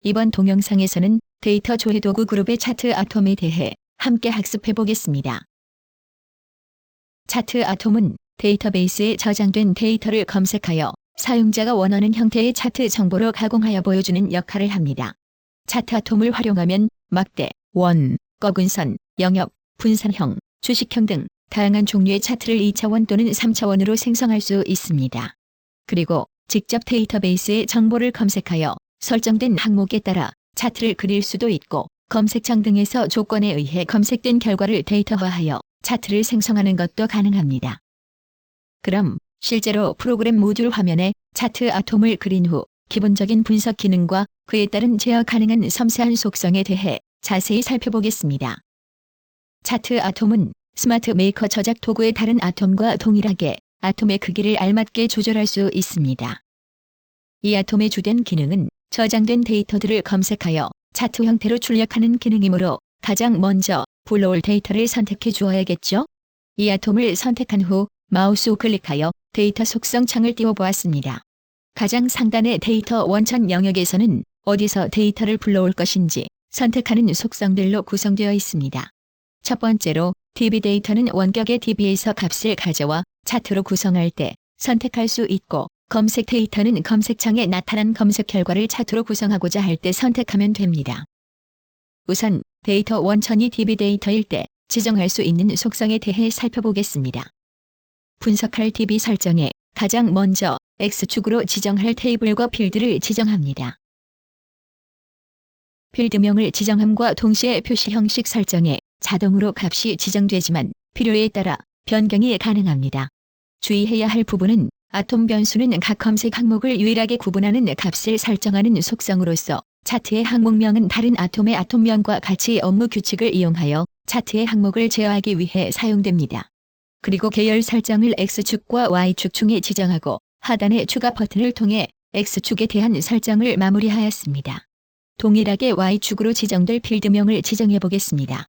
이번 동영상에서는 데이터 조회 도구 그룹의 차트 아톰에 대해 함께 학습해 보겠습니다. 차트 아톰은 데이터베이스에 저장된 데이터를 검색하여 사용자가 원하는 형태의 차트 정보로 가공하여 보여주는 역할을 합니다. 차트 아톰을 활용하면 막대, 원, 거근선, 영역, 분산형, 주식형 등 다양한 종류의 차트를 2차원 또는 3차원으로 생성할 수 있습니다. 그리고 직접 데이터베이스에 정보를 검색하여 설정된 항목에 따라 차트를 그릴 수도 있고, 검색창 등에서 조건에 의해 검색된 결과를 데이터화하여 차트를 생성하는 것도 가능합니다. 그럼 실제로 프로그램 모듈 화면에 차트 아톰을 그린 후 기본적인 분석 기능과 그에 따른 제어 가능한 섬세한 속성에 대해 자세히 살펴보겠습니다. 차트 아톰은 스마트 메이커 저작 도구의 다른 아톰과 동일하게 아톰의 크기를 알맞게 조절할 수 있습니다. 이 아톰의 주된 기능은 저장된 데이터들을 검색하여 차트 형태로 출력하는 기능이므로 가장 먼저 불러올 데이터를 선택해 주어야겠죠? 이 아톰을 선택한 후 마우스 우클릭하여 데이터 속성 창을 띄워보았습니다. 가장 상단의 데이터 원천 영역에서는 어디서 데이터를 불러올 것인지 선택하는 속성들로 구성되어 있습니다. 첫 번째로 DB 데이터는 원격의 DB에서 값을 가져와 차트로 구성할 때 선택할 수 있고, 검색 데이터는 검색창에 나타난 검색 결과를 차트로 구성하고자 할 때 선택하면 됩니다. 우선 데이터 원천이 DB 데이터일 때 지정할 수 있는 속성에 대해 살펴보겠습니다. 분석할 DB 설정에 가장 먼저 X축으로 지정할 테이블과 필드를 지정합니다. 필드명을 지정함과 동시에 표시 형식 설정에 자동으로 값이 지정되지만 필요에 따라 변경이 가능합니다. 주의해야 할 부분은 아톰 변수는 각 검색 항목을 유일하게 구분하는 값을 설정하는 속성으로서 차트의 항목명은 다른 아톰의 아톰명과 같이 업무 규칙을 이용하여 차트의 항목을 제어하기 위해 사용됩니다. 그리고 계열 설정을 X축과 Y축 중에 지정하고 하단의 추가 버튼을 통해 X축에 대한 설정을 마무리하였습니다. 동일하게 Y축으로 지정될 필드명을 지정해 보겠습니다.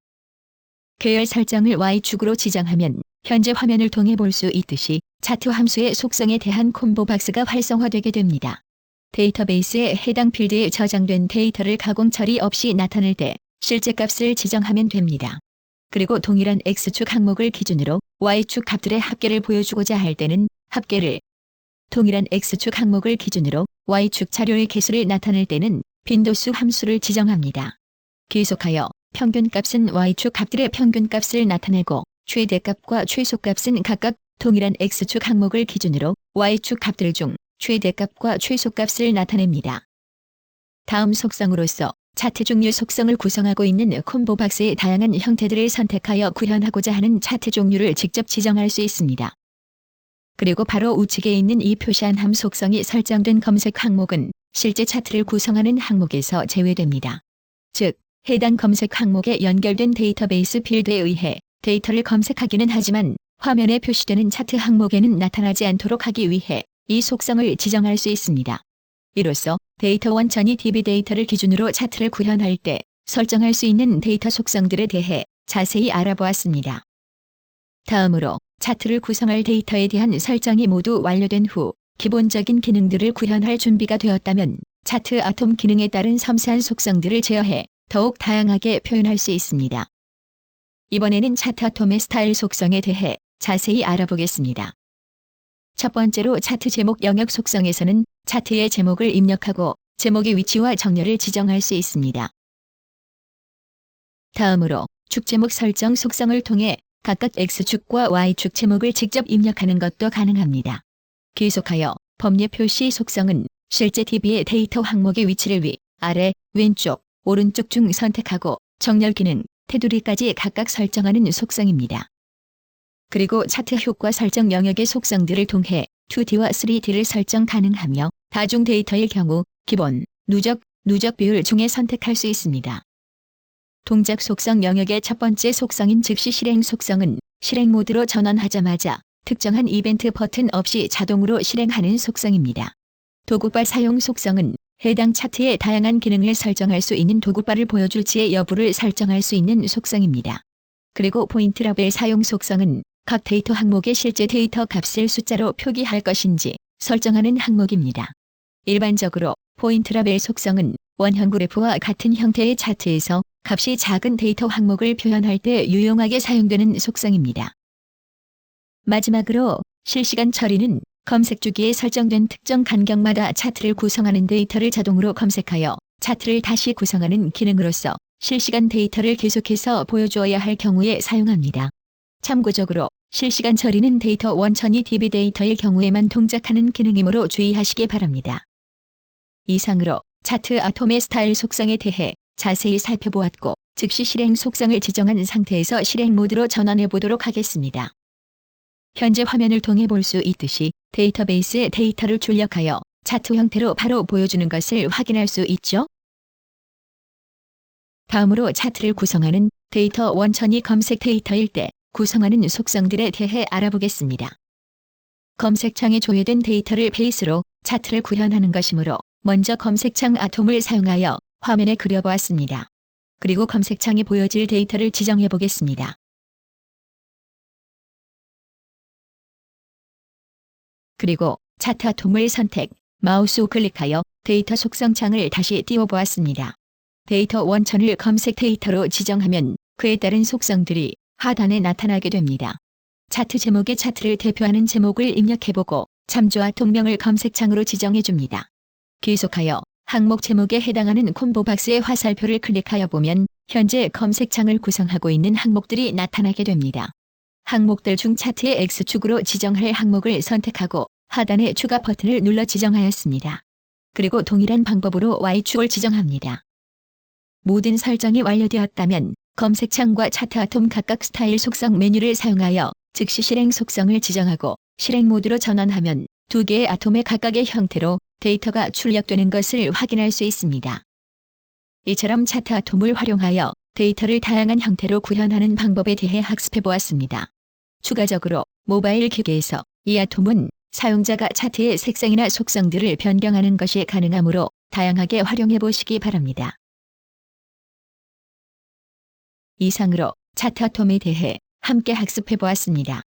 계열 설정을 Y축으로 지정하면 현재 화면을 통해 볼 수 있듯이 차트 함수의 속성에 대한 콤보 박스가 활성화되게 됩니다. 데이터베이스에 해당 필드에 저장된 데이터를 가공 처리 없이 나타낼 때 실제 값을 지정하면 됩니다. 그리고 동일한 X축 항목을 기준으로 Y축 값들의 합계를 보여주고자 할 때는 합계를, 동일한 X축 항목을 기준으로 Y축 자료의 개수를 나타낼 때는 빈도수 함수를 지정합니다. 계속하여 평균값은 Y축 값들의 평균값을 나타내고, 최대값과 최소값은 각각 동일한 X축 항목을 기준으로 Y축 값들 중 최대값과 최소값을 나타냅니다. 다음 속성으로서 차트 종류 속성을 구성하고 있는 콤보 박스의 다양한 형태들을 선택하여 구현하고자 하는 차트 종류를 직접 지정할 수 있습니다. 그리고 바로 우측에 있는 이 표시한 함 속성이 설정된 검색 항목은 실제 차트를 구성하는 항목에서 제외됩니다. 즉, 해당 검색 항목에 연결된 데이터베이스 필드에 의해 데이터를 검색하기는 하지만 화면에 표시되는 차트 항목에는 나타나지 않도록 하기 위해 이 속성을 지정할 수 있습니다. 이로써 데이터 원천이 DB 데이터를 기준으로 차트를 구현할 때 설정할 수 있는 데이터 속성들에 대해 자세히 알아보았습니다. 다음으로 차트를 구성할 데이터에 대한 설정이 모두 완료된 후 기본적인 기능들을 구현할 준비가 되었다면 차트 아톰 기능에 따른 섬세한 속성들을 제어해 더욱 다양하게 표현할 수 있습니다. 이번에는 차트 아톰의 스타일 속성에 대해 자세히 알아보겠습니다. 첫 번째로 차트 제목 영역 속성에서는 차트의 제목을 입력하고 제목의 위치와 정렬을 지정할 수 있습니다. 다음으로 축 제목 설정 속성을 통해 각각 X축과 Y축 제목을 직접 입력하는 것도 가능합니다. 계속하여 범례 표시 속성은 실제 DB의 데이터 항목의 위치를 위, 아래, 왼쪽, 오른쪽 중 선택하고 정렬 기능, 테두리까지 각각 설정하는 속성입니다. 그리고 차트 효과 설정 영역의 속성들을 통해 2D와 3D를 설정 가능하며 다중 데이터일 경우 기본, 누적 비율 중에 선택할 수 있습니다. 동작 속성 영역의 첫 번째 속성인 즉시 실행 속성은 실행 모드로 전환하자마자 특정한 이벤트 버튼 없이 자동으로 실행하는 속성입니다. 도구바 사용 속성은 해당 차트의 다양한 기능을 설정할 수 있는 도구바를 보여줄지의 여부를 설정할 수 있는 속성입니다. 그리고 포인트 라벨 사용 속성은 각 데이터 항목의 실제 데이터 값을 숫자로 표기할 것인지 설정하는 항목입니다. 일반적으로 포인트 라벨 속성은 원형 그래프와 같은 형태의 차트에서 값이 작은 데이터 항목을 표현할 때 유용하게 사용되는 속성입니다. 마지막으로 실시간 처리는 검색 주기에 설정된 특정 간격마다 차트를 구성하는 데이터를 자동으로 검색하여 차트를 다시 구성하는 기능으로서 실시간 데이터를 계속해서 보여주어야 할 경우에 사용합니다. 참고적으로 실시간 처리는 데이터 원천이 DB 데이터일 경우에만 동작하는 기능이므로 주의하시기 바랍니다. 이상으로 차트 아톰의 스타일 속성에 대해 자세히 살펴보았고 즉시 실행 속성을 지정한 상태에서 실행 모드로 전환해 보도록 하겠습니다. 현재 화면을 통해 볼 수 있듯이 데이터베이스에 데이터를 출력하여 차트 형태로 바로 보여주는 것을 확인할 수 있죠? 다음으로 차트를 구성하는 데이터 원천이 검색 데이터일 때 구성하는 속성들에 대해 알아보겠습니다. 검색창에 조회된 데이터를 베이스로 차트를 구현하는 것이므로 먼저 검색창 아톰을 사용하여 화면에 그려보았습니다. 그리고 검색창에 보여질 데이터를 지정해 보겠습니다. 그리고 차트 아톰을 선택, 마우스 우클릭하여 데이터 속성 창을 다시 띄워보았습니다. 데이터 원천을 검색 데이터로 지정하면 그에 따른 속성들이 하단에 나타나게 됩니다. 차트 제목의 차트를 대표하는 제목을 입력해보고 참조 아톰명을 검색창으로 지정해줍니다. 계속하여 항목 제목에 해당하는 콤보 박스의 화살표를 클릭하여 보면 현재 검색창을 구성하고 있는 항목들이 나타나게 됩니다. 항목들 중 차트의 X축으로 지정할 항목을 선택하고 하단의 추가 버튼을 눌러 지정하였습니다. 그리고 동일한 방법으로 Y축을 지정합니다. 모든 설정이 완료되었다면 검색창과 차트 아톰 각각 스타일 속성 메뉴를 사용하여 즉시 실행 속성을 지정하고 실행 모드로 전환하면 두 개의 아톰의 각각의 형태로 데이터가 출력되는 것을 확인할 수 있습니다. 이처럼 차트 아톰을 활용하여 데이터를 다양한 형태로 구현하는 방법에 대해 학습해 보았습니다. 추가적으로 모바일 기기에서 이 아톰은 사용자가 차트의 색상이나 속성들을 변경하는 것이 가능하므로 다양하게 활용해 보시기 바랍니다. 이상으로 차트 아톰에 대해 함께 학습해 보았습니다.